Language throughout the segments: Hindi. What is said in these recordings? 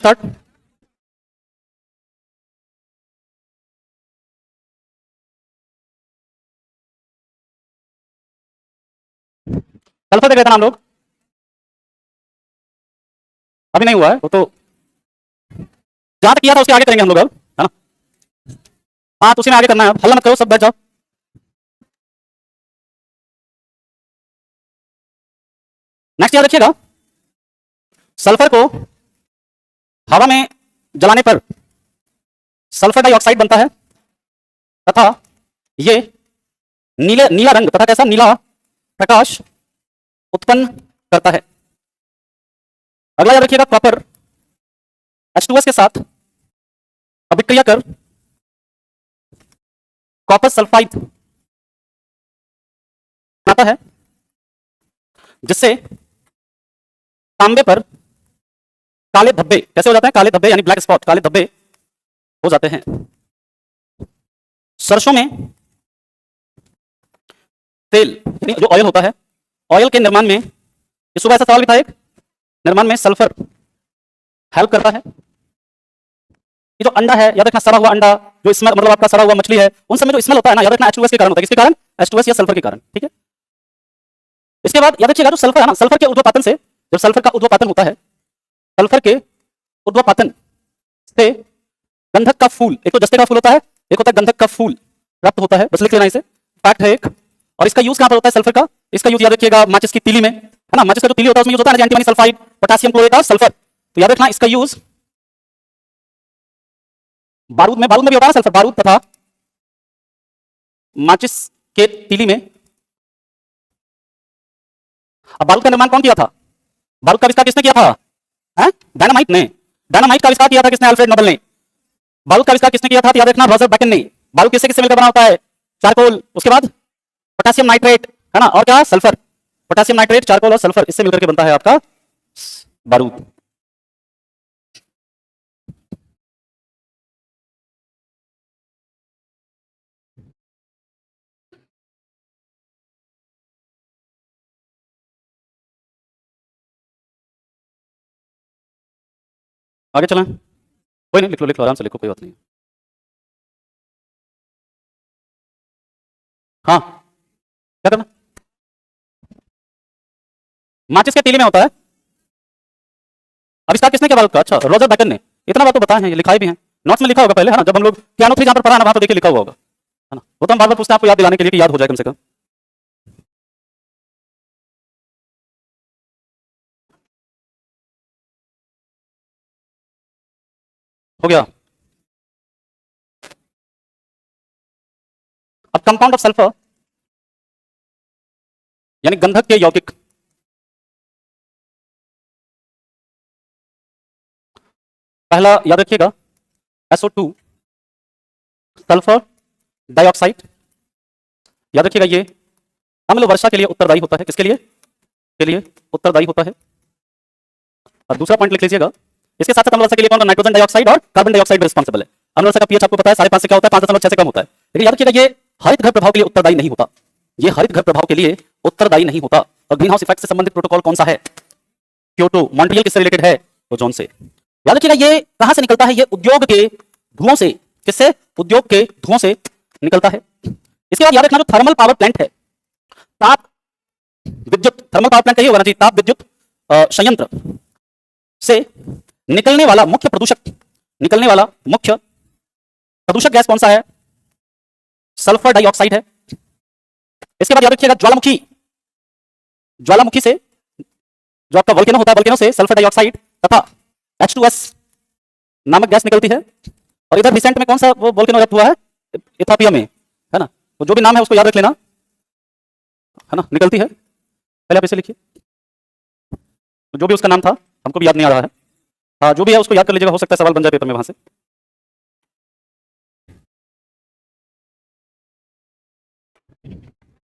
स्टार्ट। सल्फर देख लेते हैं हम लोग। अभी नहीं हुआ है वो तो, जहां तक किया था उसके आगे करेंगे हम लोग अब, है ना। हाँ तो उसी में आगे करना है, अब हल्ला मत करो, सब बैठ जाओ। नेक्स्ट याद रखिएगा, सल्फर को हवा में जलाने पर सल्फर डाइऑक्साइड बनता है तथा ये नीले नीला रंग तथा कैसा नीला प्रकाश उत्पन्न करता है। अगला याद रखिएगा, कॉपर H2S के साथ अभिक्रिया कर कॉपर सल्फाइड बनाता है, जिससे तांबे पर काले धब्बे कैसे हो जाते हैं, काले धब्बे यानी ब्लैक स्पॉट, काले धब्बे हो जाते हैं। सरसों में तेल यानी जो ऑयल होता है, ऑयल के निर्माण में, इस सुबह ऐसा सवाल भी था एक, निर्माण में सल्फर हेल्प करता है। ये जो अंडा है, याद रखना, सड़ा हुआ अंडा, जो स्मेल मतलब आपका सड़ा हुआ मछली है, उन सब में जो स्मेल होता है ना, याद रखना H2S के कारण होता है। किसके कारण? H2S या सल्फर के कारण, ठीक है। इसके बाद याद रखिएगा, जो सल्फर है ना, सल्फर के ऊर्ध्वपातन से, जब सल्फर का ऊर्ध्वपातन होता है, सल्फर के ऊर्ध्वपातन से गंधक का फूल, एक तो जस्ते का फूल होता है, एक होता है गंधक का फूल, प्राप्त होता है। बस लिख लेना इसे, फैक्ट है एक। और इसका यूज कहां पर होता है सल्फर का? इसका यूज याद रखिएगा माचिस की तीली में, है ना। माचिस का जो तीली होता है उसमें यूज होता है ना, एंटीमनी सल्फाइड, पोटेशियम क्लोरेट और सल्फर। तो याद रखना इसका यूज बारूद में भी होता है सल्फर, बारूद तथा माचिस के तीली में। अब बारूद का निर्माण कौन किया था? बारूद का आविष्कार किसने किया था? डायनामाइट ने। डायनामाइट का आविष्कार किया था किसने? अल्फ्रेड नोबेल ने। बारूद का आविष्कार किसने किया था? याद रखना रॉजर बैकन ने। बारूद किससे किससे मिलकर बना होता है? चारकोल, उसके बाद पोटेशियम नाइट्रेट, है ना, और क्या? सल्फर। पोटेशियम नाइट्रेट, चारकोल और सल्फर, इससे मिलकर के बनता है आपका बारूद। आगे चलें? कोई नहीं, लिख लो आराम से लिखो, कोई बात नहीं। हाँ, क्या करना? माचिस के तीली में होता है। आविष्कार किसने किया बारूद का? अच्छा, रॉजर बैकन ने। इतना बात तो बताए हैं, ये लिखाए भी हैं, नोट्स में लिखा होगा पहले, है ना। जब हम लोग पियानो 3 जहां पर पढ़ा ना, वहां तो देखिए लिखा हुआ होगा, है ना। वो तो हम बार बार पूछते हैं आपको याद दिलाने के लिए कि याद हो जाए कम से कम। हो गया। अब कंपाउंड ऑफ सल्फर यानी गंधक के यौगिक, पहला याद रखिएगा SO2 सल्फर डाइऑक्साइड। याद रखिएगा ये अम्ल वर्षा के लिए उत्तरदायी होता है। किसके लिए? के लिए उत्तरदायी होता है। और दूसरा पॉइंट लिख लीजिएगा, इसके साथ साथ अम्ल वर्षा के लिए कौन? नाइट्रोजन डाइऑक्साइड और कार्बन डाइऑक्साइड रिस्पॉन्सिबल है। अम्ल वर्षा का पीएच आपको पता है 5.5 से क्या होता है, 5.6 से कम होता है। लेकिन याद रखिएगा ये हरित घर प्रभाव के लिए उत्तरदायी नहीं होता। ये हरित घर प्रभाव के लिए उत्तरदायी नहीं होता। और ग्रीन हाउस इफेक्ट से संबंधित प्रोटोकॉल कौन सा है? क्योटो। मॉन्ट्रियल किससे रिलेटेड है? ओजोन से। याद रखिएगा ये कहां से निकलता है? ये उद्योग के धुओं से। किससे? उद्योग के धुओं से निकलता है। इसके बाद याद रखना जो थर्मल पावर प्लांट है, ताप विद्युत, थर्मल पावर प्लांट कहिए होगा ना जी, ताप विद्युत संयंत्र से निकलने वाला मुख्य प्रदूषक, निकलने वाला मुख्य प्रदूषक गैस कौन सा है? सल्फर डाइऑक्साइड है। इसके बाद याद रखिएगा ज्वालामुखी, ज्वालामुखी से जो आपका वोल्केनो होता है, वोल्केनो से सल्फर डाइऑक्साइड तथा H2S नामक गैस निकलती है। और इधर रिसेंट में कौन सा वो वोल्केनो इरप्ट हुआ है? इथोपिया में, है ना। तो जो भी नाम है उसको याद रख लेना, है ना, निकलती है। पहले आप इसे लिखिए, तो जो भी उसका नाम था, हमको भी याद नहीं आ रहा है। हाँ, जो भी है उसको याद कर लीजिएगा, हो सकता है सवाल बन जाए पेपर में वहां से।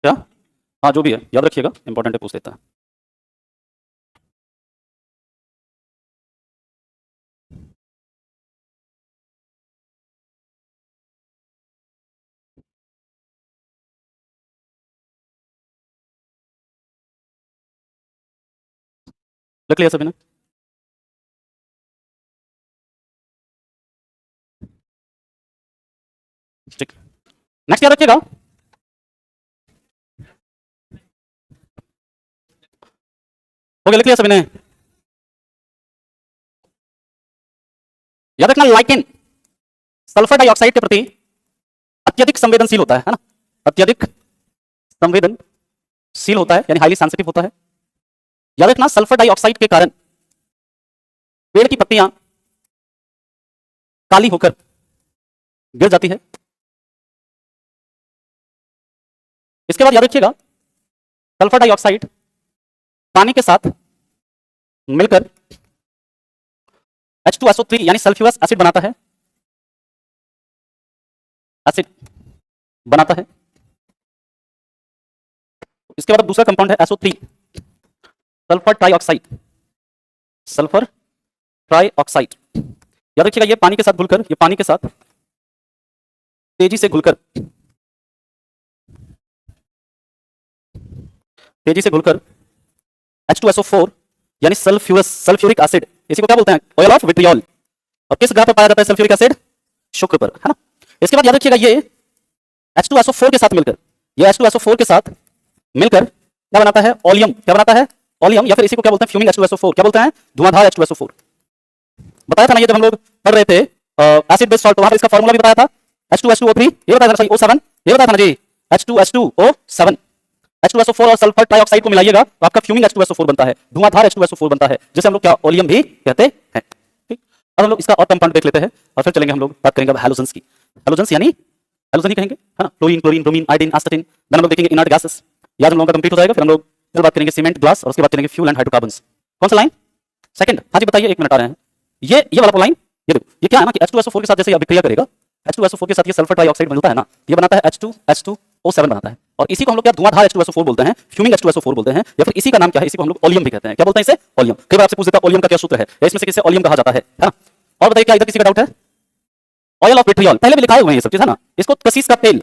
क्या? हाँ, जो भी है याद रखिएगा, इंपॉर्टेंट है, पूछ लेता है। लिख लिया सभी ने? ठीक, नेक्स्ट याद रखिएगा, हो गया, लिख लिया सभी ने? याद रखना लाइकेन सल्फर डाइऑक्साइड के प्रति अत्यधिक संवेदनशील होता है ना, अत्यधिक संवेदनशील होता है, यानी हाईली सेंसिटिव होता है। याद रखना सल्फर डाइऑक्साइड के कारण पेड़ की पत्तियां काली होकर गिर जाती है। इसके बाद याद रखिएगा सल्फर डाइऑक्साइड पानी के साथ मिलकर H2SO3 यानी सल्फ्यूरस एसिड बनाता है, एसिड बनाता है। इसके बाद दूसरा कंपाउंड है SO3 sulphur trioxide, sulphur trioxide. याद रखिएगा ये पानी के साथ घुलकर, ये पानी के साथ तेजी से घुलकर H2SO4 यानी सल्फ्यूरिक एसिड, इसी को क्या बोलते हैं? Oil of vitriol. और किस ग्रह पर पाया जाता है सल्फ्यूरिक एसिड? शुक्र पर, है ना। इसके बाद याद रखिएगा ये H2SO4 के साथ मिलकर, ये H2SO4 के साथ मिलकर क्या बनाता है? ओलियम। क्या बनाता है? ओलियम, या फिर इसी को क्या बोलते हैं? Fuming H2SO4। क्या बोलते हैं? धुआंधार H2SO4। बताया था ना ये जब हम लोग पढ़ रहे थे एसिड बेस सॉल्ट, वहां पर इसका फार्मूला भी बताया था, H2H2O3, ये बताया था ना, O7, ये बताया था ना जी, H2H2O7। H2SO4 और सल्फर ट्राइऑक्साइड को मिलाइएगा तो आपका फ्यूमिंग H2SO4 बनता है, धुआंधार H2SO4 बनता है, जिसे हम लोग क्या ओलियम भी कहते हैं। ठीक, अब हम लोग इसका और कंपाउंड देख लेते हैं और फिर चलेंगे हम लोग बात करेंगे हैलोजेंस की। हैलोजेंस यानी हैलोजन ही कहेंगे, है ना, chlorine, chlorine, bromine, iodine, astatine. Then हम लोग देखेंगे इनर्ट गैसेस, याद हम लोगों का कंप्लीट हो जाएगा। फिर हम लोग फिर बात करेंगे सीमेंट, ग्लास, और उसके बाद करेंगे फ्यूल एंड हाइड्रोकार्बन्स। कौन सा लाइन? सेकंड। हाँ जी बताइए, 1 मिनट आ रहे हैं। ये वाला लाइन, ये देखो, ये क्या है ना कि H2SO4 के साथ जैसे अभिक्रिया करेगा, H2SO4 के साथ ये सल्फर ट्राइऑक्साइड मिलता है ना, ये बनाता है H2H2O7 बनाता है, और इसी को हम लोग क्या धुआंधार H2SO4 बोलते हैं, फ्यूमिंग H2SO4 बोलते हैं, या फिर इसी का नाम क्या है? इसी को हम लोग ओलियम भी कहते हैं। क्या बोलते हैं इसे? ओलियम। कई बार आपसे पूछ देता है ओलियम का क्या सूत्र है, या इसमें से किसे ओलियम कहा जाता है ना। और बताइए क्या इधर किसी का डाउट है? ऑयल ऑफ विट्रियोल पहले भी लिखाए हुए हैं ये सब चीज, है ना। इसको कसीस का तेल,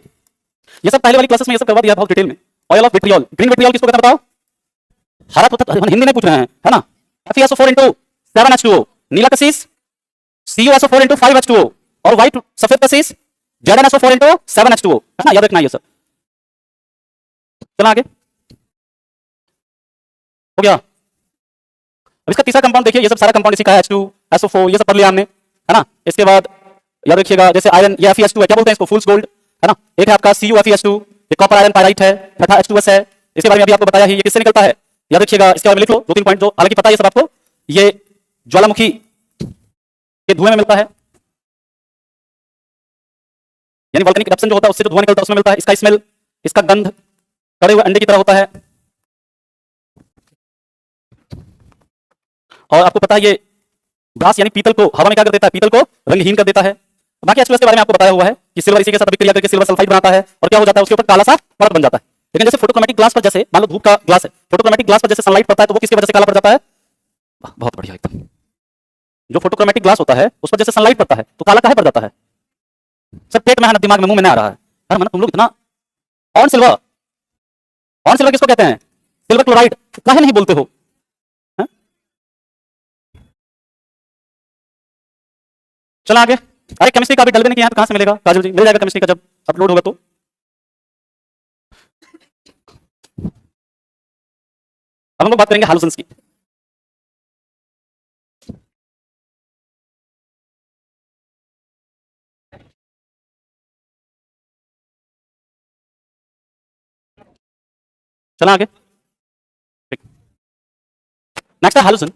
ये सब पहले वाली क्लासेस में ये सब करवा दिया बहुत डिटेल में। Oil of vitriol, green vitriol किसको कहते हैं बताओ? हरा तो हिंदी में पूछ रहे हैं, है ना। FeSO4 into 7H2O, नीला कसीस CuSO4 into 5H2O, और व्हाइट सफेद कसीस ZnSO4 into 7H2O, है ना, याद रखना ये सब। चला आगे, हो गया। अब इसका तीसरा कंपाउंड देखिए, ये सब सारा कंपाउंड इसी का है, H2SO4, ये सब पढ़ लिया हमने, है ना। इसके बाद याद रखिएगा जैसे आयरन, ये Fe2 है, क्या बोलते हैं इसको? फूल्स गोल्ड, है ना। एक है आपका CuFeS2, ये कॉपर आयरन पायराइट है, तथा H2S है। इसके बारे में अभी आपको बताया ही, ये किससे निकलता है? याद रखिएगा, इसके बारे में लिख लो 2-3 पॉइंट, जो हालांकि पता है ये सब आपको। ये ज्वालामुखी के धुएं में मिलता है, यानी वोल्केनिक इरप्शन जो होता है उससे जो धुआं निकलता है उसमें मिलता है। इसका स्मेल, इसका गंध कड़े हुए अंडे की तरह होता है, और आपको पता है ये ब्रास यानी पीतल को हवा में क्या कर देता है? पीतल को रंगहीन कर देता है। बाकी H2S के बारे में आपको बताया हुआ है कि सिल्वर इसी के साथ अभिक्रिया करके सिल्वर सल्फाइड बनाता है, और क्या हो जाता है? उसके ऊपर काला सा परत बन जाता है। लेकिन जैसे फोटोक्रोमेटिक ग्लास पर, जैसे मान लो धूप का ग्लास है, फोटोक्रोमेटिक ग्लास पर जैसे सनलाइट पड़ता है तो वो किसकी वजह से काला पड़ जाता है? बहुत बढ़िया, एकदम। जो फोटोक्रोमेटिक ग्लास होता है उस पर जैसे सनलाइट पड़ता है तो काला काहे पड़ जाता है? सर पेट में है ना, दिमाग में, मुंह में नहीं आ रहा है। अरे मतलब तुम लोग इतना ऑन सिल्वर, ऑन सिल्वर किसको कहते हैं? सिल्वर क्लोराइड, काहे नहीं बोलते हो? चला आगे। अरे केमिस्ट्री का भी डलवे नहीं किया तो कहां से मिलेगा काजल जी? मिल जाएगा केमिस्ट्री का जब अपलोड होगा तो। अब हम लोग बात करेंगे हैलोजेंस की। चला आगे, नेक्स्ट है हैलोजन।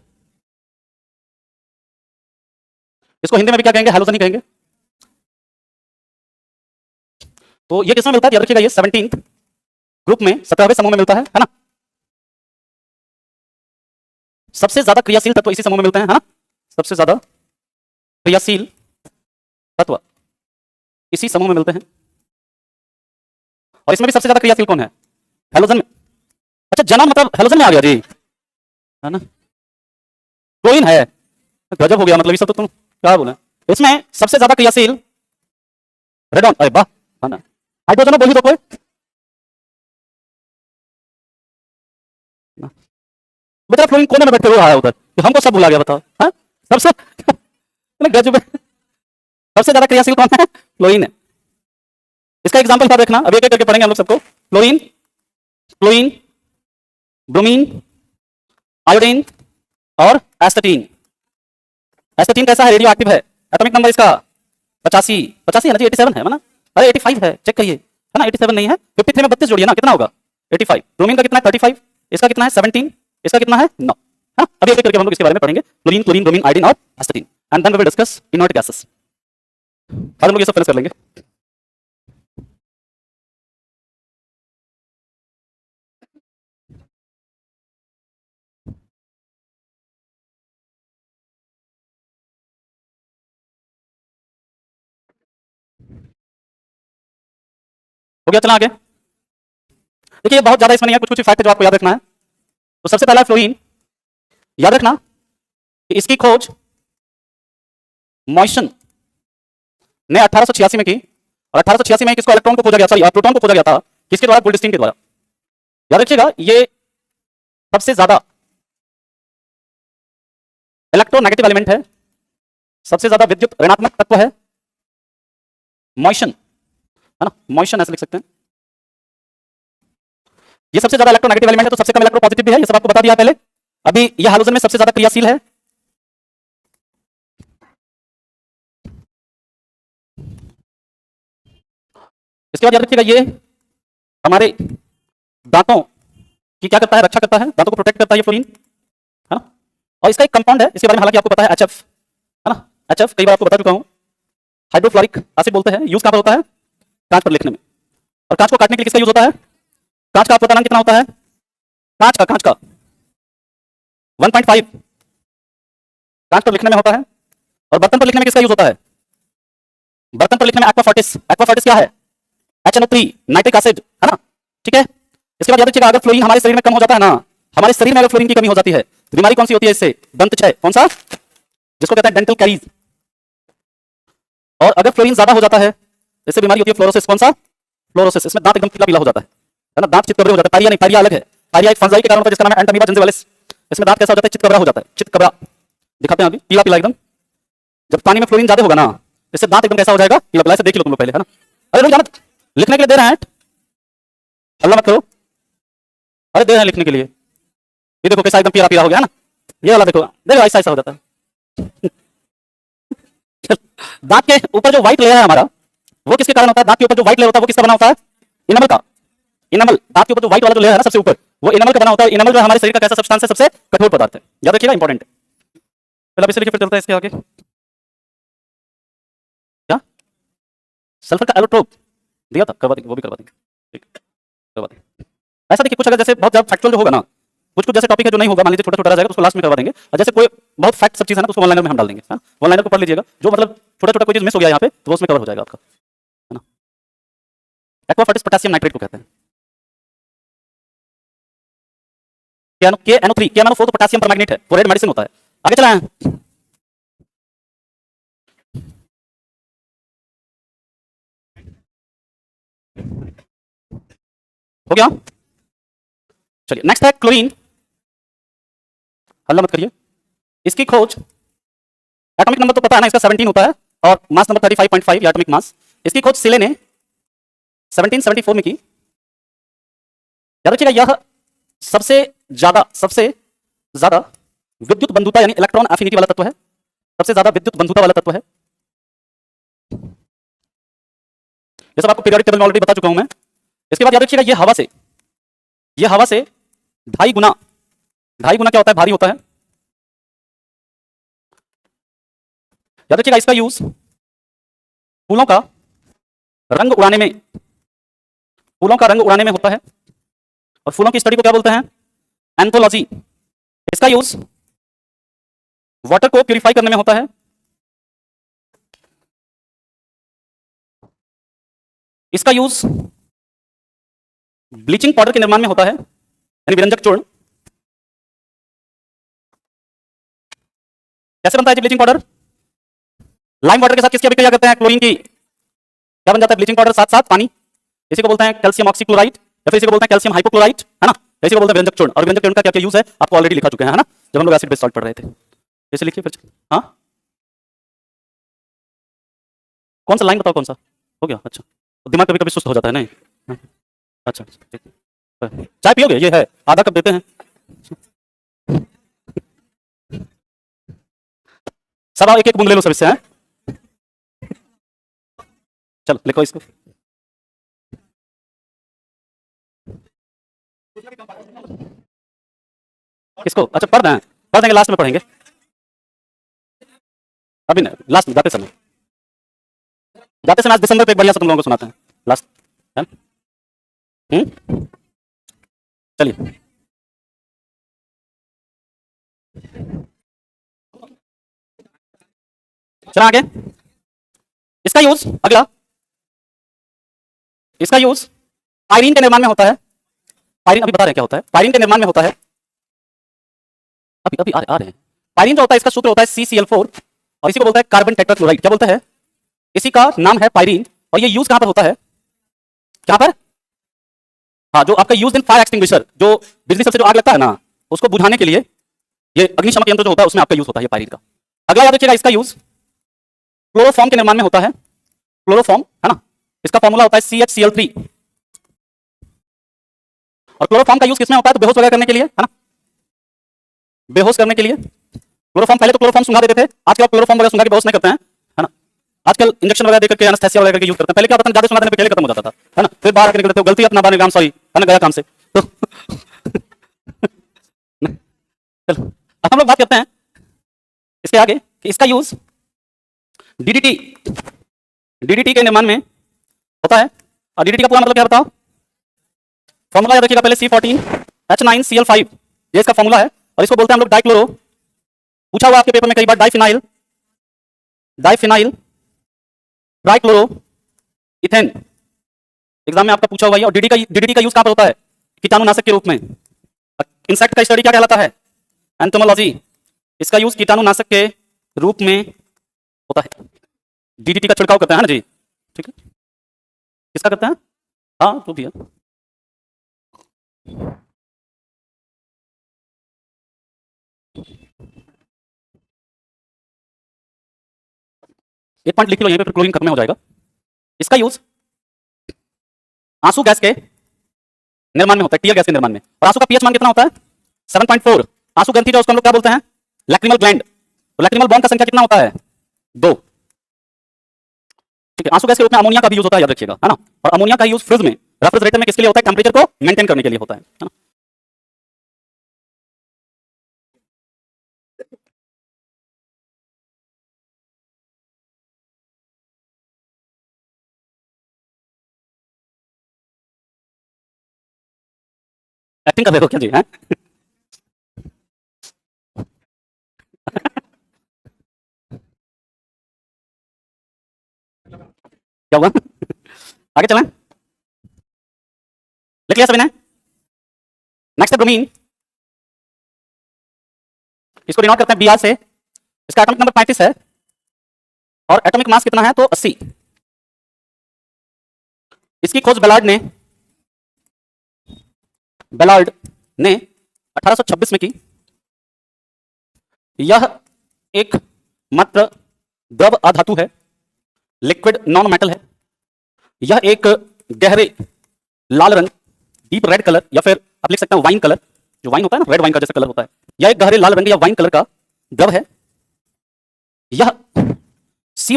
इसको हिंदी में भी क्या कहेंगे? हैलोजन ही कहेंगे। तो ये किसमें मिलता है? याद रखिएगा ये 17th ग्रुप में, 17वें समूह में मिलता है ना। सबसे ज्यादा क्रियाशील तत्व इसी समूह में मिलते हैं, है ना। सबसे ज्यादा क्रियाशील तत्व इसी समूह में मिलते हैं, और इसमें भी सबसे ज्यादा क्रियाशील कौन है? हैलोजन में। अच्छा जनाब मतलब हैलोजन में आ गया जी, है ना। क्लोरीन है, गजब हो गया, मतलब ये सब तो तुम क्या बोले। इसमें सबसे ज्यादा क्रियाशील रेडॉन, अरे वाह, है ना। हाइड्रोजन बोल ही दो कोई, बेटा फ्लोरीन कोने में बैठे हुए आया उधर, हमको सब भुला गया, बताओ। हाँ सबसे गजब, सबसे ज्यादा क्रियाशील कौन है? फ्लोरीन है। इसका एग्जाम्पल क्या देखना, अब एक एक करके पढ़ेंगे हम लोग सबको। क्लोरीन, क्लोरीन, ब्रोमीन, आयोडीन और एस्टेटीन। एस्टेटीन कैसा है? रेडियो एक्टिव है। एटॉमिक नंबर इसका 85, 85 है ना जी? 87 है ना? अरे 85 है, चेक करिए, है ना? 87 नहीं है। 53 में 32 जोड़िए ना, कितना होगा? 85। ब्रोमीन का कितना है? 35। इसका कितना है? 17। इसका कितना है? 9। हाँ, अभी एक करके हम लोग इसके बारे में पढ़ेंगे। क्लोरीन, क्लोरीन, ब्रोमीन, आयोडीन और astatine, and then we will discuss inert gases. आज हम लोग ये सब फिनिश कर लेंगे। हो गया, चला आगे। देखिए बहुत ज्यादा इसमें नहीं है, कुछ कुछ फैक्ट जो आपको याद रखना है। तो सबसे पहला फ्लोरीन, याद रखना कि इसकी खोज मॉइसन ने 1886 में की, और 1886 में किसको इलेक्ट्रॉन को खोजा गया, सॉरी प्रोटॉन को खोजा गया था, किसके द्वारा? गोल्डस्टीन के द्वारा। याद रखिएगा, ये सबसे ज्यादा इलेक्ट्रोनेगेटिव एलिमेंट है, सबसे ज्यादा विद्युत ऋणात्मक तत्व है मॉइसन, है ना? मॉइसन ऐसे लिख सकते हैं। ये सबसे ज्यादा इलेक्ट्रोनेगेटिव एलिमेंट है, तो सबसे कम इलेक्ट्रो पॉजिटिव भी है, ये सब आपको बता दिया पहले। अभी ये हाइड्रोजन में सबसे ज्यादा क्रियाशील है। इसके बाद याद रखिएगा, ये हमारे दांतों की क्या करता है? रक्षा करता है, दांतों को प्रोटेक्ट करता है ये फ्लोरीन, है ना? और इसका एक कंपाउंड है, इसके बारे में हालांकि आपको पता है, HF, है ना? HF कई बार आपको बता चुका हूं। हाइड्रोफ्लोरिक एसिड बोलते हैं। यूज कहां पर होता है? कांच पर लिखने में। और कांच को काटने के लिए किसका यूज होता है? कांच का अपवर्तनांक कितना होता है? कांच का 1.5 कांच पर लिखने में होता है। और बर्तन पर लिखने में किसका यूज होता है? बर्तन पर लिखने में एक्वाफोर्टिस। एक्वाफोर्टिस क्या है? HNO3 नाइट्रिक एसिड, है ना? ठीक है। इसके बाद याद रखिएगा, अगर फ्लोरीन हमारे शरीर में कम हो जाता है ना, हमारे शरीर में अगर फ्लोरीन की कमी हो जाती है, बीमारी कौन सी होती है इससे? दंत क्षय। कौन सा? जिसको कहते हैं डेंटल कैरीज। और अगर फ्लोरीन ज्यादा हो जाता है, इससे बीमारी होती है फ्लोरोसिस। कौन सा? फ्लोरोसिस। इसमें दांत एकदम पीला पीला हो जाता है ना? दांत चितकबरे हो जाता है। पायरिया नहीं, पायरिया अलग है। पायरिया एक फंजाई के कारण होता है जिसका नाम है एंटमीबा जिंजिवालिस। इसमें दांत कैसा हो जाता है? चितकबरा हो जाता है। चितकबरा दिखाते हैं अभी, पीला पीला एकदम। जब पानी में फ्लोरीन ज्यादा होगा ना, इससे दांत एकदम कैसा हो जाएगा? पीला पीला। इसे देख लो तुम लोग पहले, है ना? अरे लोग जानत लिखने के लिए दे रहे हैं, अल्लाह मत करो। अरे दे रहे हैं लिखने के लिए। ये देखो कैसा एकदम पीला पीला हो गया, है ना? ये वाला देखो, देखो ऐसा ऐसा हो जाता है। दांत के ऊपर जो व्हाइट लेयर है हमारा, वो किसके कारण होता है? दांत के ऊपर जो व्हाइट लेयर होता है वो किसका बना होता है? इनेमल का। इनेमल, दांत के ऊपर जो व्हाइट वाला जो लेयर है ना सबसे ऊपर, वो इनेमल का बना होता है। इनेमल जो हमारे शरीर का कैसा सब्सटेंस है? सबसे कठोर पदार्थ है। याद रखिएगा, इंपॉर्टेंट है। पहले अब इसे लिखिए, फिर चलते हैं इसके आगे। क्या? सल्फर का एलोट्रोप दिया था, करवा देंगे, वो भी करवा देंगे। ठीक, करवा देंगे। ऐसा देखिए, कुछ अगर जैसे बहुत ज्यादा फैक्चुअल जो होगा ना, कुछ कुछ जैसे टॉपिक है जो नहीं होगा, मान लीजिए छोटा छोटा रह जाएगा, तो उसको लास्ट में करवा देंगे। और जैसे कोई बहुत फैक्ट सब चीज है ना, तो उसको ऑनलाइन में हम डाल देंगे। ऑनलाइन को पढ़ लीजिएगा, जो मतलब छोटा छोटा कोई चीज मिस हो गया यहाँ पे, तो वो उसमें कवर हो जाएगा आपका, है ना? एक्वाफोर्टिस पोटेशियम नाइट्रेट को कहते हैं। KNO3, KNO4 तो पोटेशियम परमैंगनेट है, वो रेड मेडिसिन होता है। आगे चलाएं। हो गया? चलिए नेक्स्ट है क्लोरीन। हल्ला मत करिए। इसकी खोज, एटॉमिक नंबर तो पता है ना इसका 17 होता है, और मास नंबर 35.5 एटॉमिक मास। इसकी खोज सिले ने 1774 में की। याद रखिएगा, यह सबसे ज्यादा विद्युत बंधुता यानी इलेक्ट्रॉन एफिनिटी वाला तत्व है। सबसे ज्यादा विद्युत बंधुता वाला तत्व है। ये सब आपको पीरियोडिक टेबल में ऑलरेडी बता चुका हूं मैं। इसके बाद याद रखिएगा, ये हवा से 2.5 गुना क्या होता है? भारी होता है। याद रखिएगा, इसका यूज फूलों का रंग उड़ाने में होता है। और फूलों की स्टडी को क्या बोलते हैं? एंथोलॉजी। इसका यूज वाटर को प्यूरिफाई करने में होता है। इसका यूज ब्लीचिंग पाउडर के निर्माण में होता है, यानी विरंजक चूर्ण। कैसे बनता है जी ब्लीचिंग पाउडर? लाइम वाटर के साथ किसकी अभिक्रिया करते हैं? क्लोरीन की। क्या बन जाता है ब्लीचिंग पाउडर? साथ साथ पानी। इसी को बोलते हैं कैल्शियम ऑक्सीक्लोराइड, या फिर इसी को बोलते हैं कैल्शियम हाइपोक्लोराइड, है ना? इसी को बोलते हैं व्यंजक चूर्ण। और व्यंजक चूर्ण का क्या क्या यूज है आपको ऑलरेडी लिखा चुके हैं, है ना? जब हम लोग एसिड बेस सॉल्ट पढ़ रहे थे। इसे लिखिए फिर। हाँ, कौन सा लाइन बताओ, कौन सा हो गया? अच्छा, तो दिमाग कभी कभी सुस्त हो जाता है नहीं? हाँ, अच्छा ठीक है। चाय पियोगे? ये है, आधा कप देते हैं। सब आओ, एक एक बूंद ले लो सब इससे, हैं? चलो लिखो इसको। किसको? अच्छा पढ़ देंगे, लास्ट में पढ़ेंगे। अभी नहीं, लास्ट में जाते समय आज दिसंबर पे एक बढ़िया सा तुम लोगों को सुनाते हैं लास्ट, है ना? चलिए चला आगे। इसका यूज अगला, इसका यूज पायरीन के निर्माण में होता है। पायरीन अभी बता रहे हैं क्या होता है, पायरीन के निर्माण में होता है। अभी अभी आ रहे हैं। पायरीन जो होता है इसका सूत्र होता है CCl4 और इसी को बोलता है कार्बन टेट्राक्लोराइड। क्या बोलता है? इसी का नाम है पायरीन। और ये यूज कहां पर होता है? कहां पर? हाँ, जो आपका यूज इन फायर एक्सटिंग्विशर, जो बिजली सबसे जो आग लगता है ना, उसको बुझाने के लिए ये अग्निशमक यंत्र जो होता है उसमें आपका यूज होता है ये पायरीन का। अगला याद रखिएगा, इसका यूज क्लोरोफॉर्म के निर्माण में होता है। क्लोरोफॉर्म है ना, इसका फॉर्मूला होता है CHCl3। और क्लोरोफॉर्म का यूज किसमें होता है? तो बेहोश वगैरह करने के लिए, है ना, बेहोश करने के लिए। क्लोरोफॉर्म, पहले तो क्लोरोफॉर्म सुंघा देते थे, आजकल क्लोरोफॉर्म वगैरह सुंघा के बेहोश नहीं करते हैं, है ना। आजकल इंजेक्शन वगैरह देकर के एनेस्थेसिया वगैरह करके यूज करते हैं। पहले क्या होता था, ज्यादा सुंघा देने पे पहले खत्म हो जाता था, है ना। फिर बाहर आके निकलते हो, गलती अपना बाने काम, सॉरी, है ना, गया काम से। तो चलो अब हम लोग बात करते हैं इसके आगे कि इसका यूज डीडीटी के निर्माण में होता है। और डीडीटी का पूरा मतलब क्या बताओ? फॉर्मूला याद रखिएगा पहले, C14H9Cl5, ये इसका फॉर्मूला है। और इसको बोलते हैं हम लोग डाइक्लोरो। पूछा हुआ आपके पेपर में कई बार, डाइफिनाइल ट्राइक्लोरो इथेन, एग्जाम में आपका पूछा हुआ है। और डीडीटी का यूज कहां पर होता है? कीटाणुनाशक के रूप में। इंसेक्ट का स्टडी क्या कहलाता है? एंटोमोलॉजी। इसका यूज कीटाणुनाशक के रूप में होता है। डीडीटी का छिड़काव करते हैं ना जी, ठीक है। किसका करते हैं? हाँ तो भी है। एक पॉइंट लिख लो यहीं पे, फिर क्लोरीन खत्म हो जाएगा। इसका यूज आंसू गैस के निर्माण में होता है, टीयर गैस के निर्माण में। और आंसू का पीएच मान कितना होता है? 7.4। आंसू ग्रंथि जो उसको हम लोग क्या बोलते हैं? Lacrimal gland. तो लैक्रिमल बॉन्ड का संख्या कितना होता है? 2। ठीक है। आंसू गैस के रूप में अमोनिया का भी यूज होता है, याद रखिएगा, है ना। और अमोनिया का यूज फ्रिज में, रेफ्रिजरेटर में किसके लिए होता है? टेंपरेचर को मेंटेन करने के लिए होता है ना। एक्टिंग कर रहे हो क्या जी, हैं? क्या हुआ? आगे चलें, लिख लिया सभी ने? नेक्स्ट है ब्रोमीन। इसको डिनोट करते हैं Br से। इसका एटॉमिक नंबर 35 है और एटॉमिक मास कितना है? तो 80। इसकी खोज बेलार्ड ने 1826 में की। यह एक मात्र द्रव अधातु है, लिक्विड नॉन मेटल है। यह एक गहरे लाल रंग, डीप रेड कलर, या फिर आप लिख सकते हैं वाइन कलर, जो वाइन होता है ना, रेड वाइन का जैसा कलर होता है। यह एक गहरे लाल रंग या वाइन कलर का द्रव है। यह सी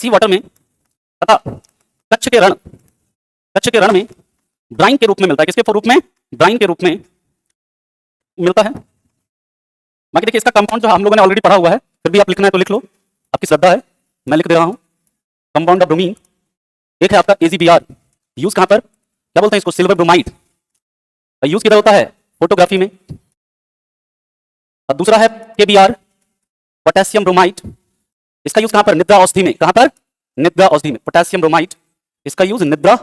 वाटर में तथा कच्छ के रण में ब्राइन के रूप में मिलता है। किसके रूप में? ब्राइन के रूप में मिलता है। बाकी देखिए, इसका कंपाउंड जो हम लोगों ने ऑलरेडी पढ़ा हुआ है, फिर भी आप लिखना है तो लिख लो, आपकी श्रद्धा है, मैं लिख दे रहा हूं। कंपाउंड ऑफ ब्रोमीन एक है आपका AgBr। यूज कहां पर? क्या बोलते हैं इसको? Silver bromide. यूज किधर होता है? फोटोग्राफी में। और दूसरा है KBr, पोटेशियम ब्रोमाइड। इसका यूज कहां पर? निद्रा औषधि में। कहां पर? निद्रा औषधि में। पोटेशियम ब्रोमाइड, इसका यूज निद्रा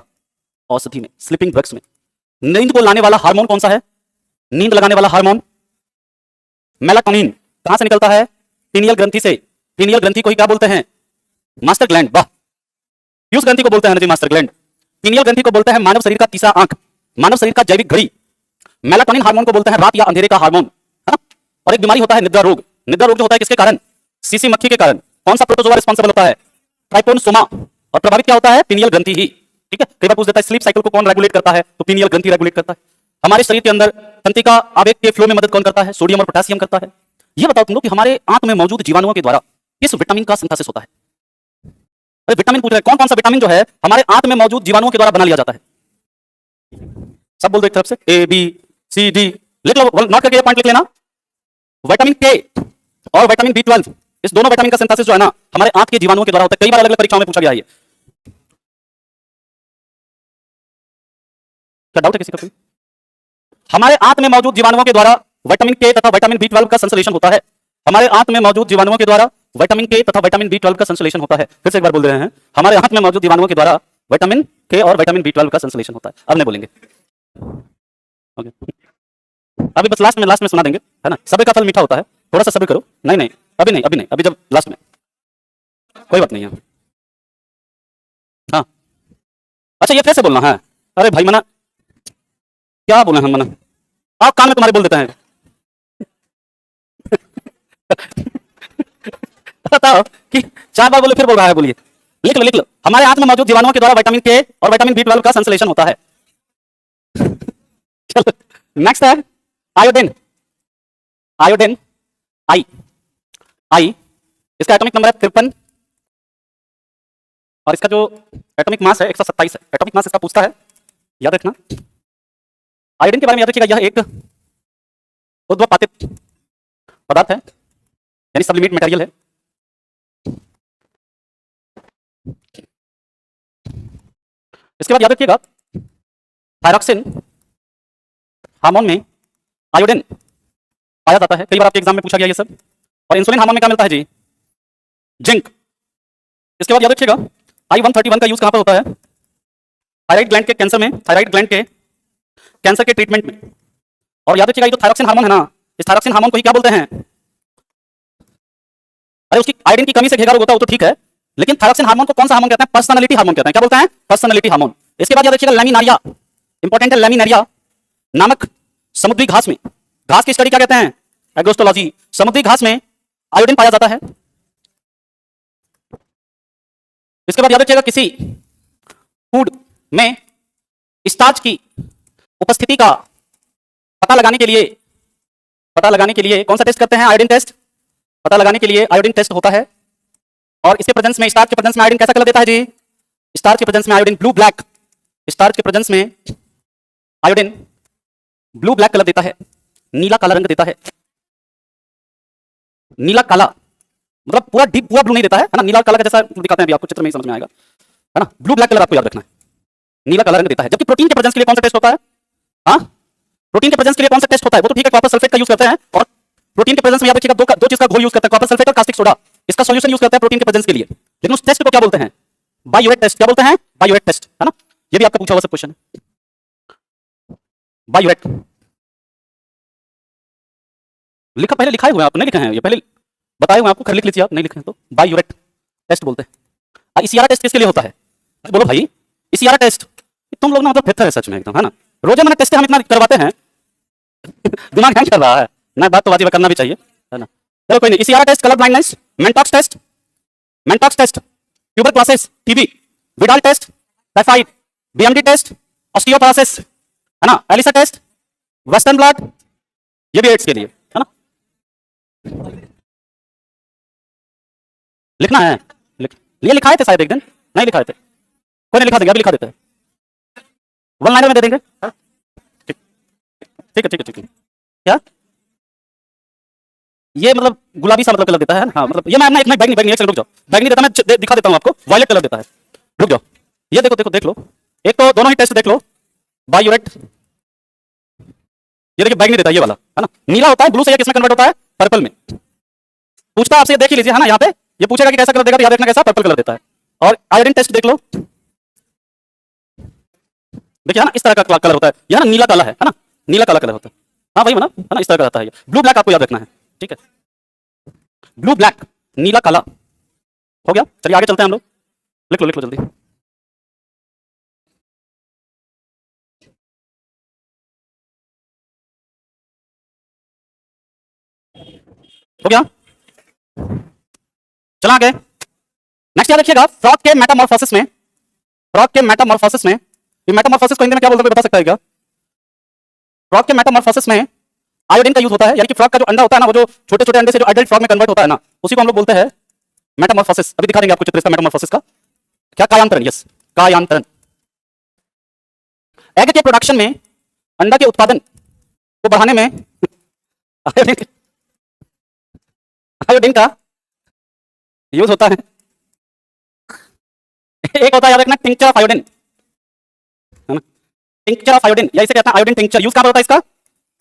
औषधि में, स्लीपिंग ड्रग्स में। नींद को लाने वाला हार्मोन कौन सा है? नींद लगाने वाला हार्मोन मेलाटोनिन। कहां से निकलता है? पीनियल ग्रंथि से। पीनियल ग्रंथि को ही क्या बोलते हैं? Master gland. वाह, पीयूष ग्रंथि को बोलते हैं मास्टर ग्लैंड। पीनियल ग्रंथि को बोलते हैं मानव शरीर का तीसरा आंख, मानव शरीर का जैविक घड़ी। मेलाटोनिन हार्मोन को बोलते हैं रात या अंधेरे का हार्मोन। और एक बीमारी होता है निद्रा रोग। निद्रा रोग जो होता है किसके कारण? सीसी मक्खी के कारण। कौन सा प्रोटोजोआ रिस्पांसिबल होता है? ट्राइपोनसोमा। और प्रभावित क्या होता है? पीनियल ग्रंथि ही। ठीक है, कई बार पूछ देता है स्लीप साइकिल को कौन रेगुलेट करता है, तो पीनियल ग्रंथि रेगुलेट करता है। हमारे शरीर के अंदर तंत्रिका आवेग के फ्लो में मदद कौन करता है? सोडियम और पोटेशियम करता है। ये बताओ तुम लोग कि हमारे आंत में मौजूद जीवाणुओं के द्वारा किस विटामिन का सिंथेसिस होता है? अरे विटामिन पूछ रहे हैं, कौन कौन सा विटामिन जो है हमारे आंत में मौजूद जीवाणुओं के द्वारा बना लिया जाता है? सब बोल दो एक तरफ से, ए बी सी डी। लिख लो, नोट करके ये पॉइंट लिख लेना। विटामिन के और विटामिन बी12, इस दोनों विटामिन का सिंथेसिस जो है ना हमारे आंत के जीवाणुओं के द्वारा होता है। कई बार अलग अलग परीक्षाओं में पूछा गया है ये। क्या डाउट है किसी का कोई? हमारे आंत में मौजूद जीवाणुओं के द्वारा विटामिन के तथा विटामिन बी12 का संश्लेषण होता है। हमारे आंत में मौजूद जीवाणुओं के द्वारा विटामिन के तथा विटामिन बी12 का संश्लेषण होता है। फिर से एक बार बोल रहे हैं, हमारे आंत में मौजूद जीवाणुओं के द्वारा विटामिन के और विटामिन बी12 का संश्लेषण होता है। अब नहीं बोलेंगे, ओके? अभी बस लास्ट में सुना देंगे, है ना? सब्र का फल मीठा होता है, थोड़ा सा सब्र करो। नहीं नहीं, अभी नहीं, अभी नहीं, अभी जब लास्ट में, कोई बात नहीं है। हाँ, अच्छा ये फिर से बोलना है। अरे भाई मना, क्या बोले हम मना? आप कान में तुम्हारे बोल देते हैं। बताओ कि 4 बार बोले फिर बोल रहा है, बोलिए। लिख लो लिख लो, हमारे आंत में मौजूद जीवाणुओं के द्वारा विटामिन के और विटामिन बी12 का संश्लेषण होता है। चलो नेक्स्ट है आयोडीन। आयोडीन, आई आई, इसका एटॉमिक नंबर है 53 और इसका जो एटॉमिक मास है 127 है। एटॉमिक मास इसका पूछता है, याद रखना। आयोडीन के बारे में याद रखिएगा, यह एक उद्वपातित पदार्थ है, यानी सबलिमेट मटेरियल है। इसके बाद याद रखिएगा थायरॉक्सिन हार्मोन में आयोडीन पाया जाता है। कई बार आपके एग्जाम में पूछा गया ये सब। और इंसुलिन हार्मोन में क्या मिलता है जी? जिंक। इसके बाद याद रखिएगा I-131 का यूज कहां पर होता है? थायराइड ग्लैंड के कैंसर में, थायराइड ग्लैंड के कैंसर के ट्रीटमेंट में। और याद रखिएगा ये जो थायरॉक्सिन हार्मोन है ना, इस थायरॉक्सिन हार्मोन को ही क्या बोलते हैं? अरे उसकी आयोडीन की कमी से घेरा रोग होता है वो तो ठीक है, लेकिन थायरॉक्सिन हार्मोन को कौन सा हार्मोन कहते हैं? पर्सनालिटी हार्मोन कहते हैं। क्या बोलते हैं? Personality hormone. इसके बाद याद रखिएगा लैमिनारिया, इंपॉर्टेंट है। लैमिनारिया नामक समुद्री घास में, घास की स्टडी क्या कहते हैं? एग्रोस्टोलॉजी। समुद्री घास में आयोडीन पाया जाता है। इसके बाद याद रखिएगा किसी फूड में स्टार्च की उपस्थिति का पता लगाने के लिए कौन सा टेस्ट करते हैं? Iodine test. पता लगाने के लिए आयोडीन टेस्ट होता है। और इसके प्रेजेंस में, स्टार्च के प्रेजेंस में आयोडीन कैसा कलर देता है जी? स्टार्च के प्रेजेंस में आयोडीन ब्लू ब्लैक। स्टार्च के प्रेजेंस में आयोडीन ब्लू ब्लैक कलर देता है, नीला काला रंग देता है। नीला काला मतलब पूरा डीप पूरा ब्लू नहीं देता है ना, नीला काला का जैसा दिखाते हैं, अभी आपको चित्र में ही समझ में आएगा, है ना? ब्लू ब्लैक कलर आपको याद रखना है, नीला काला रंग देता है। जबकि प्रोटीन के प्रेजेंस के लिए कौन सा टेस्ट होता है? हाँ, प्रोटीन के प्रेजेंस के लिए कौन सा टेस्ट होता है? वो तो ठीक है, कॉपर सल्फेट का यूज करते हैं। और प्रोटीन के प्रेजेंस में याद रखिएगा दो चीज का घोल यूज करते हैं, कॉपर सल्फेट और कास्टिक सोडा। इसका सॉल्यूशन यूज करते हैं प्रोटीन के प्रेजेंस के लिए। लेकिन उस टेस्ट को क्या बोलते हैं? बायोवेट टेस्ट। क्या बोलते हैं? बायोवेट टेस्ट, है ना? ये भी आपका पूछा हुआ सब क्वेश्चन है। बायोवेट लिखा, पहले लिखाए हुए हैं आप, नहीं लिखे हैं? ये पहले बताए हुए आपको, खैर लिख लीजिए आप, नहीं लिखे हैं तो। बायोवेट टेस्ट बोलते हैं। ईसीआर टेस्ट किसके लिए होता है? बोलो भाई, ईसीआर टेस्ट तुम लोग ना मतलब बेहतर है सच में एकदम, है ना? रोजे मैंने टेस्ट हम इतना करवाते हैं दिमाग हैंग कर रहा है ना, बात तो वाजिब करना भी चाहिए, है ना? चलो कोई नहीं। ECR test, colour blindness, Mantoux test, tuberculosis, TB, Widal test, typhoid, BMD test, osteoporosis, है ना? एलिसा टेस्ट, वेस्टर्न ब्लॉट, ये भी एड्स के लिए, है ना? लिखना है, ये लिखाए थे शायद एक दिन, नहीं लिखाए थे? कोई नहीं, लिखा देंगे, अभी लिखा देते हैं, वन लाइनर में दे देंगे। ठीक ठीक है ठीक है ठीक है। क्या ये मतलब गुलाबी सा मतलब कलर देता है? हाँ मतलब ये मैं अपना एक बैगनी एक सेकंड रुक जाओ, बैगनी देता, मैं दिखा देता हूँ आपको, वायलेट कलर देता है। रुक जाओ, ये देखो देखो देख लो, एक तो दोनों ही टेस्ट देख लो। बायोवेट ये देखिए बैगनी देता है, ये वाला, है ना? नीला होता है, ब्लू से ये किसमें कन्वर्ट होता है? पर्पल में। पूछता है आपसे, देख ही लीजिए, है ना? यहाँ पे ये पूछेगा कि कैसा कलर देगा, तो याद रखना कैसा पर्पल कलर देता है। और आयोडीन टेस्ट देख लो, देखिए, है ना? इस तरह का कलर होता है, ये ना नीला काला है ना? नीला काला कलर होता है, हाँ वही ना, है ना? इस तरह का रहता है ये। ब्लू ब्लैक आपको याद रखना है, ठीक है? ब्लू ब्लैक, नीला काला, हो गया। चलिए आगे चलते हैं हम लोग, लिख लो जल्दी। हो गया, चला आगे। नेक्स्ट याद रखिएगा फ्रॉग के मेटामॉर्फोसिस में, फ्रॉग के मेटामॉर्फोसिस में, ये मेटामॉर्फोसिस को हिंदी में क्या बोलते हैं बता सकता है क्या? फ्रॉग के मेटामॉर्फोसिस में आयोडीन का यूज होता है, यानी कि फ्रॉग का जो अंडा होता है ना, वो जो छोटे छोटे अंडे से जो एडल्ट फ्रॉग में कन्वर्ट होता है ना, उसी को हम लोग बोलते हैं मेटामॉर्फोसिस। अभी दिखा देंगे आपको चित्र इसका मेटामॉर्फोसिस का। क्या? कायांतरण। यस, कायांतरण। एग के प्रोडक्शन में, अंडा के उत्पादन को बढ़ाने में आयोडीन का यूज होता है। एक होता है याद रखना टिंचर ऑफ आयोडीन, है ना, टिंचर ऑफ आयोडीन, या इसे कहते हैं आयोडीन टिंचर। यूज कहां पर होता है इसका?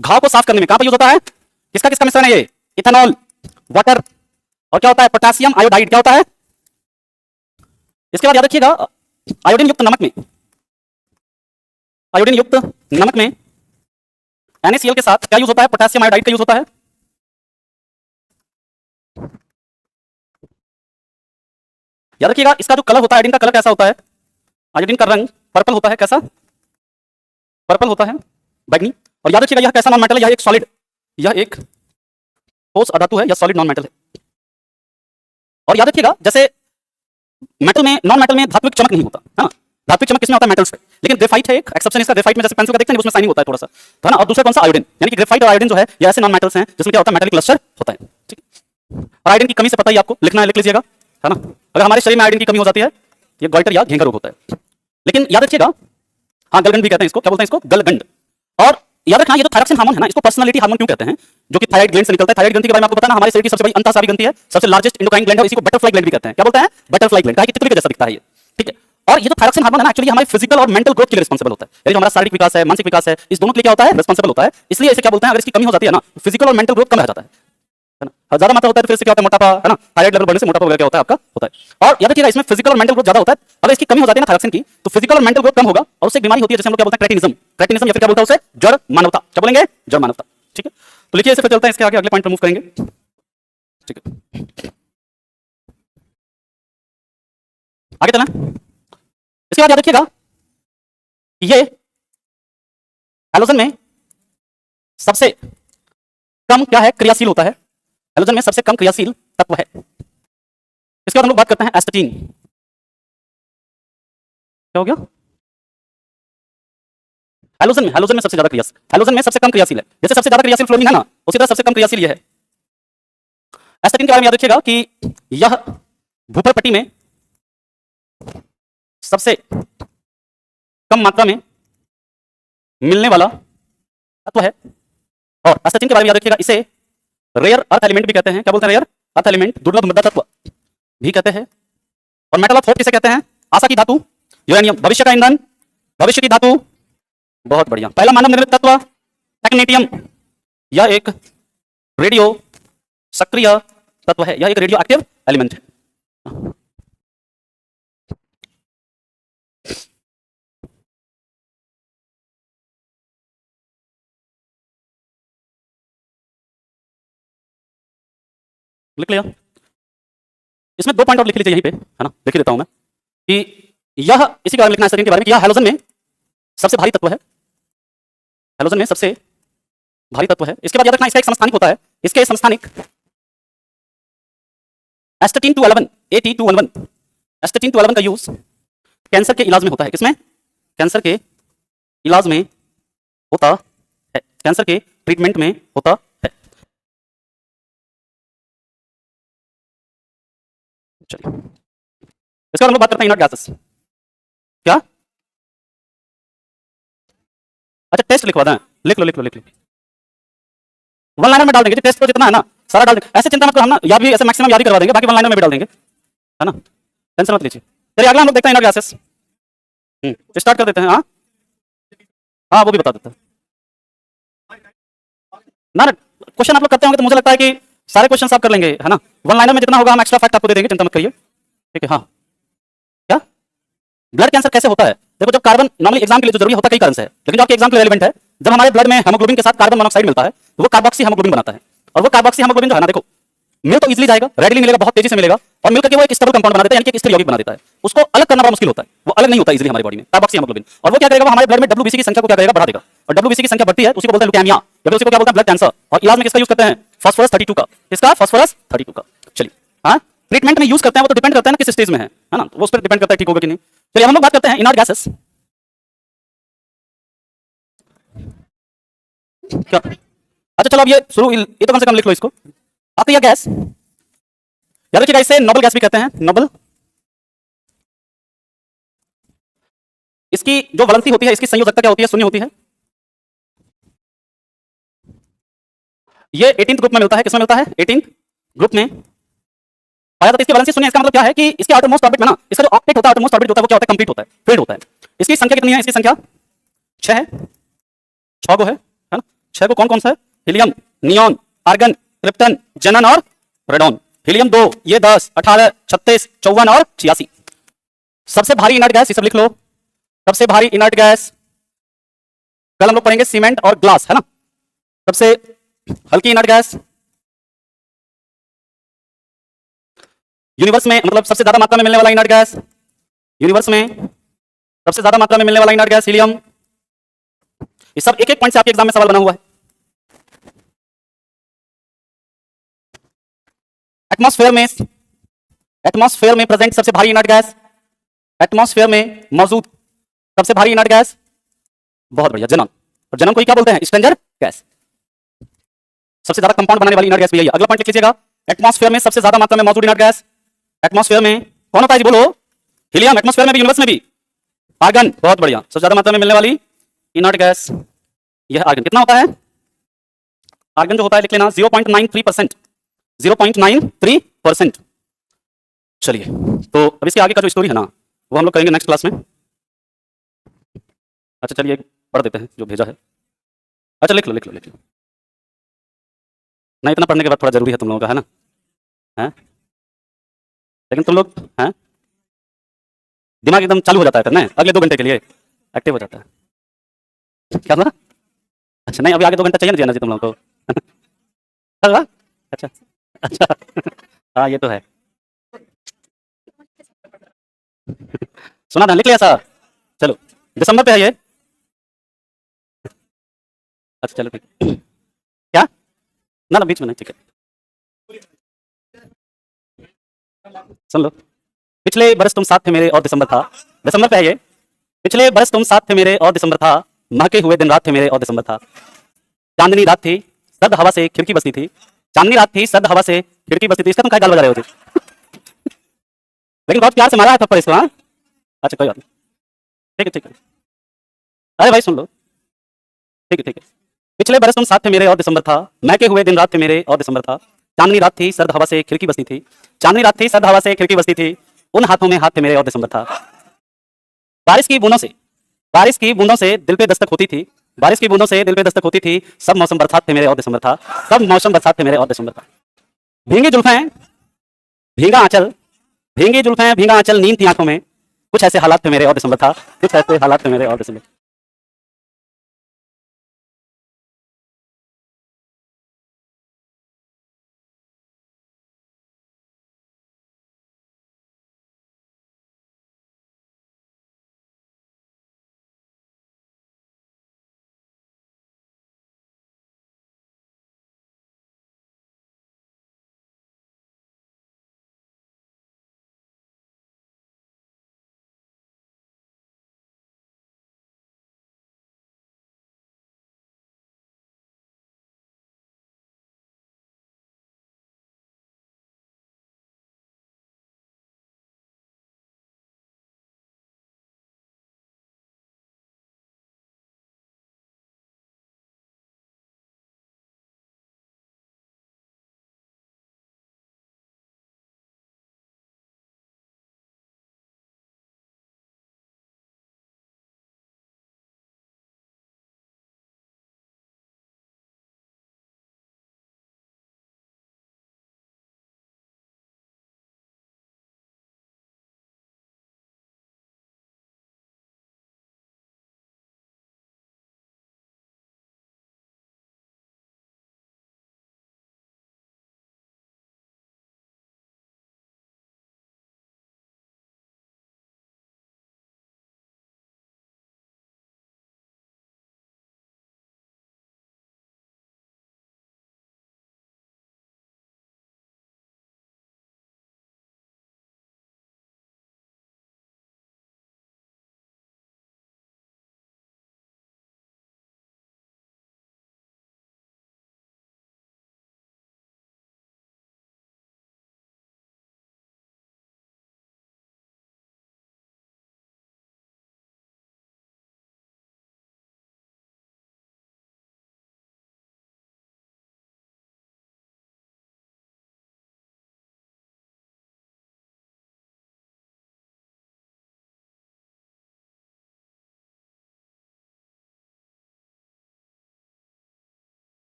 घाव को साफ करने में। कहां पर यूज होता है? किसका किसका मिश्रण है ये? इथेनॉल, वाटर, और क्या होता है? Potassium iodide. क्या होता है? इसके बाद याद रखिएगा आयोडीन युक्त नमक में, आयोडीन युक्त नमक में NaCl के साथ क्या यूज होता है? पोटेशियम आयोडाइड का यूज होता है। याद रखिएगा इसका जो कलर होता है, आयोडीन का कलर कैसा होता है? आयोडीन का रंग पर्पल होता है। कैसा? पर्पल होता है, बैगनी। और याद रखिएगा यह कैसा नॉन मेटल है? यह एक सॉलिड, यह एक ठोस अधातु है, यह सॉलिड नॉन मेटल है। और याद रखिएगा जैसे मेटल में, नॉन मेटल में धात्विक चमक नहीं होता, है ना। धात्विक चमक किसमें होता है? मेटल्स पे। लेकिन ग्रेफाइट है एक एक्सेप्शन इसका। ग्रेफाइट में जैसे पेंसिल का देखते हैं उसमें शाइनिंग होता है थोड़ा सा, है ना। और दूसरा कौन सा? आयोडीन। यानी कि ग्रेफाइट और आयोडीन जो है ये ऐसे नॉन मेटल्स हैं जिसमें क्या होता है? मेटालिक क्लस्टर होता है, ठीक है। और आयोडीन की कमी से पता ही आपको, लिखना है लिख लीजिएगा, है ना। अगर हमारे शरीर में आयोडीन की कमी हो जाती है, ये गॉइटर या घेंगा रोग होता है। लेकिन याद रखिएगा, हाँ, गलगंड भी कहते हैं इसको। क्या बोलते हैं इसको? गलगंड। और याद रखना ये जो थायरॉक्सिन हार्मोन है ना, इसको पर्सनालिटी हार्मोन क्यों कहते हैं? जो कि थायराइड ग्लैंड से निकलता है। थायराइड ग्रंथि के बारे में आपको पता है ना, हमारे शरीर की सबसे बड़ी अंतःस्रावी ग्रंथि है, सबसे लार्जेस्ट इंडोक्राइन ग्लैंड है, इसी को बटरफ्लाई ग्लैंड भी कहते हैं। क्या बोलते हैं? Butterfly gland. कि तितली के जैसा दिखता है ये, ठीक है। और ये जो थायरॉक्सिन हार्मोन है ना, एक्चुअली हमारे फिजिकल और मेंटल ग्रोथ के लिए रिस्पांसिबल होता है। यानी जो हमारा शारीरिक विकास है, मानसिक विकास है, इस दोनों के लिए क्या होता है? रिस्पांसिबल होता है। इसलिए इसे क्या बोलते हैं? अगर इसकी कमी हो जाती है ना, फिजिकल और मेंटल ग्रोथ कम रह जाता है ना। ज्यादा मात्रा होता है तो फिर इससे क्या होता है? मोटापा, है ना। थायराइड लेवल बढ़ने से मोटापा वगैरह क्या होता है? आपका होता है। और याद रखिएगा इसमें फिजिकल और मेंटल ग्रोथ ज्यादा होता है। अगर इसकी कमी हो जाती है ना थायरॉक्सिन की, तो फिजिकल और मेंटल ग्रोथ कम होगा और उससे एक बीमारी होती है जिसे हम लोग क्या बोलते हैं? क्रेटिनिज्म। क्रेटिनिज्म या फिर क्या बोलते हैं उसे? जड़ मानवता। क्या बोलेंगे? जड़ मानवता, ठीक है। तो लिखिए इसे, फिर चलते हैं इसके आगे, अगले पॉइंट पर मूव करेंगे, ठीक है। आगे चलना। इसके बाद याद रखिएगा ये हैलोजन में सबसे कम क्या है? क्रियाशील होता है। हैलोजन में सबसे कम क्रियाशील तत्व है। इसके बाद हम लोग बात करते हैं एस्टेटीन। क्या हो गया? हैलोजन में सबसे ज्यादा क्रियाशील, हैलोजन में सबसे कम क्रियाशील है। जैसे सबसे ज्यादा क्रियाशील फ्लोरीन है ना, उसी तरह सबसे कम क्रियाशील यह है। एस्टेटीन के बारे में याद रखिएगा कि यह भूपर पट्टी में सबसे कम मात्रा में मिलने वाला तत्व है। और एस्टेटीन के बारे में याद रखिएगा इसे रेयर अर्थ एलिमेंट भी कहते हैं। क्या बोलते हैं? रेयर अर्थ एलिमेंट, दुर्लभ मृदा तत्व भी कहते हैं। और मेटल ऑफ होप किसे कहते हैं? आशा की धातु, यूरेनियम, भविष्य का ईंधन, भविष्य की धातु। बहुत बढ़िया। पहला मानव निर्मित तत्व टेक्नेटियम, यह एक रेडियो सक्रिय तत्व है, यह एक रेडियो एक्टिव एलिमेंट है। लिख लिया? इसमें दो पॉइंट और लिख लीजिए यहीं पे, है ना, लिख देता हूं मैं कि यह, इसी के बारे में लिखना है एस्टेटीन के बारे में कि यह हैलोजन में सबसे भारी तत्व है। हैलोजन में सबसे भारी तत्व है। इसके बाद याद रखना इसका एक समस्थानिक होता है। इसके समस्थानिक एस्टेटीन 211, AT211, एस्टेटीन 211 का यूज कैंसर के इलाज में होता है। किसमें? कैंसर के इलाज में होता है, कैंसर के ट्रीटमेंट में होता है। चलिए इसके बाद हम लोग बात करते हैं इनर्ट गैसेस। क्या? अच्छा, टेस्ट लिखवा दें? लिख लो लिख लो लिख लो, वन लाइनर में डाल देंगे। टेस्ट तो जितना है ना सारा डाल देंगे। ऐसे चिंता मत करो, हम ना याद भी ऐसे मैक्सिमम याद ही करवा देंगे, बाकी वन लाइनर में भी डाल देंगे, है ना। टेंशन मत लीजिए। चलिए अगला हम लोग देखते हैं इनर्ट गैसेस। स्टार्ट कर देते हैं। हाँ हाँ, वो भी बता देता है ना। क्वेश्चन आप लोग करते होंगे तो मुझे लगता है कि सारे क्वेश्चन आप कर लेंगे, है ना। वन लाइनर में जितना होगा हम एक्स्ट्रा फैक्ट आपको दे देंगे, चिंता मत करिए, ठीक है। हाँ, क्या? ब्लड कैंसर कैसे होता है? देखो, जब कार्बन, नॉर्मली एग्जाम के लिए जो जरूरी होता है कई कारण से है, लेकिन जो आपके एग्जाम के लिए रेलेवेंट है, जब हमारे ब्लड में हेमोग्लोबिन के साथ कार्बन मोनोऑक्साइड मिलता है तो वो कार्बोक्सी हेमोग्लोबिन बनाता है। और वो कार्बोक्सी हेमोग्लोबिन जो है ना, देखो, मिल तो इजीली जाएगा, रेडिली मिलेगा, बहुत तेजी से मिलेगा, और मिलकर के वो एक स्टेबल कंपाउंड बना देता है, यानी कि एक स्थिर यौगिक बना देता है। उसको अलग करना बड़ा मुश्किल होता है, वो अलग नहीं होता इजीली हमारी बॉडी में, कार्बोक्सी हेमोग्लोबिन। और वो क्या करेगा? वो हमारे ब्लड में WBC की संख्या को क्या करेगा? बढ़ा देगा। और WBC की संख्या बढ़ती है तो उसी को बोलते हैं ल्यूकेमिया, या फिर उसी को क्या बोलते हैं? Blood cancer. और इलाज में किसका यूज करते हैं? फास्फोरस 32 का। किसका? फास्फोरस 32 का। चलिए, हाँ, ट्रीटमेंट में यूज करते हैं वो तो डिपेंड करता है ना किस स्टेज में है ना, तो वो उस पर डिपेंड करता है ठीक होगा कि नहीं। चलिए हम लोग बात करते हैं इनर्ट गैसेस। क्या अच्छा चलो अब ये शुरू, ये तो कम से कम लिख लो इसको। आती है गैस, याद रखिएगा इसे नोबल गैस भी कहते हैं, नोबल। इसकी जो वलंती होती है, इसकी संयोजकता क्या होती है, शून्य होती है। ये 18th ग्रुप में मिलता है, किसमें मिलता है, 18th ग्रुप में पाया जाता है। इसकी वैलेंसी शून्य, इसका मतलब क्या है कि इसके आउटरमोस्ट ऑर्बिट में ना, इसका जो ऑक्टेट होता है, आउटरमोस्ट ऑर्बिट होता है, वो क्या होता है, कंप्लीट होता है, फिल्ड होता है। इसकी संख्या कितनी है, इसकी संख्या 6 है, 6 गो है ना। 6 को कौन कौन सा है, हीलियम, नियॉन, आर्गन, क्रिप्टन, जेनन और रेडॉन। हीलियम 2, ये 10, 18, 36, 54 और 86। सबसे भारी इनर्ट गैस, ये सब लिख लो। सबसे भारी इनर्ट गैस कल हम लोग पढ़ेंगे सीमेंट और ग्लास, है ना। सबसे हल्की इनर्ट गैस यूनिवर्स में, मतलब सबसे ज्यादा मात्रा में मिलने वाला इनर्ट गैस यूनिवर्स में, सबसे ज्यादा मात्रा में मिलने वाला इनर्ट गैस हीलियम। ये सब एक एक पॉइंट से आपके एग्जाम में सवाल बना हुआ है। एटमॉस्फेयर में प्रेजेंट सबसे भारी इनर्ट गैस, एटमॉस्फेयर में मौजूद सबसे भारी इनर्ट गैस, बहुत बढ़िया, जेनॉन। और जेनॉन को क्या बोलते हैं, स्ट्रेंजर गैस। सबसे ज्यादा कंपाउंड बनाने वाली इनर्ट गैस भी यही है। अगला पॉइंट लिख लीजिएगा, एटमॉस्फेयर में सबसे ज्यादा मात्रा में मौजूद इनर्ट गैस। एटमॉस्फेयर में कौन होता है जी, बोलो। हीलियम। एटमॉस्फेयर में भी, यूनिवर्स में भी आर्गन, बहुत बढ़िया। सबसे ज्यादा मात्रा में मिलने वाली इनर्ट गैस यह आर्गन। कितना होता है आर्गन जो होता है, लिख लेना 0.93%, 0.93%। चलिए तो अब इसके आगे का जो स्टोरी है ना, वो हम लोग करेंगे नेक्स्ट क्लास में। अच्छा चलिए पढ़ देते हैं जो भेजा है। अच्छा लिख लो लिख लो लिख लो। नहीं, इतना पढ़ने के बाद थोड़ा जरूरी है तुम लोगों का, है ना, है? लेकिन तुम लोग हैं, दिमाग एकदम चालू हो जाता है फिर ना, अगले 2 घंटे के लिए एक्टिव हो जाता है। क्या था? अच्छा नहीं, अभी आगे 2 घंटा चाहिए ना जी तुम लोगों को। अच्छा अच्छा हाँ ये तो है। सुना था, लिख लिया सर। चलो दिसंबर पे है ये। अच्छा चलो ठीक। क्या ना बीच में नहीं, ठीक है। सुन लो, पिछले बरस तुम साथ थे मेरे और दिसंबर था, दिसंबर पे है ये। पिछले बरस तुम साथ थे मेरे और दिसंबर था, महके हुए दिन रात थे मेरे और दिसंबर था। चांदनी रात थी, सर्द हवा से खिड़की बसती थी। चांदनी रात थी, सर्द हवा से खिड़की बसती थी। इसका तुम क्या गाल बजा रहे हो थे? लेकिन बहुत प्यार से मारा है थप्पड़ इसको, हाँ। अच्छा कोई बात नहीं, ठीक है ठीक है। अरे भाई सुन लो, ठीक है ठीक है। पिछले बरस तुम साथ थे मेरे और दिसंबर था, महके हुए दिन रात थे मेरे और दिसंबर था। चांदनी रात थी, सर्द हवा से खिड़की बसती थी। चांदनी रात थी, सर्द हवा से खिड़की बसती थी। उन हाथों में हाथ थे मेरे और दिसंबर था। बारिश की बूंदों से दिल पे दस्तक होती थी। बारिश की बूंदों से दिल पे दस्तक होती थी। सब मौसम बरसात थे मेरे और दिसंबर था। सब मौसम बरसात थे मेरे और दिसंबर था। भींगी जुल्फें, भींगा आंचल, भींगी जुल्फें, भींगा आंचल, नींद थी आंखों में। कुछ ऐसे हालात थे मेरे और दिसंबर था। कुछ ऐसे हालात थे मेरे और दिसंबर।